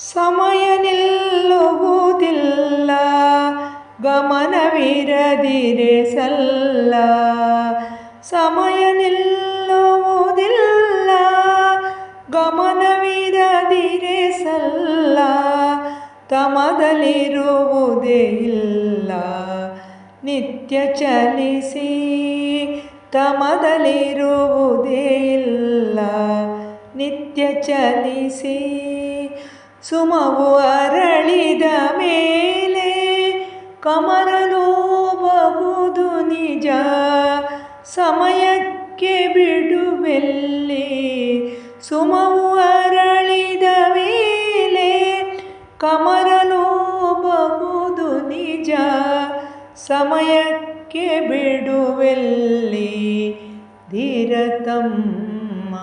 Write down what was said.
ಸಮಯ ನಿಲ್ಲುವುದಿಲ್ಲ, ಗಮನವಿರದಿರೆ ಸಲ್ಲ. ಸಮಯ ನಿಲ್ಲುವುದಿಲ್ಲ, ಗಮನವಿರದಿರೆ ಸಲ್ಲ. ತಮದಲ್ಲಿರುವುದೇ ಇಲ್ಲ, ನಿತ್ಯ ಚಲಿಸಿ. ತಮದಲ್ಲಿರುವುದೇ ಇಲ್ಲ, ನಿತ್ಯ ಚಲಿಸಿ. ಸುಮವು ಅರಳಿದ ಮೇಲೆ ಕಮರಲೂಬಹುದು ನಿಜ. ಸಮಯಕ್ಕೆ ಬಿಡುವೆಲ್ಲಿ, ಸುಮವು ಅರಳಿದ ಮೇಲೆ ಕಮರಲೂಬಹುದು ನಿಜ. ಸಮಯಕ್ಕೆ ಬಿಡುವೆಲ್ಲಿ ಧೀರತಮ್ಮ.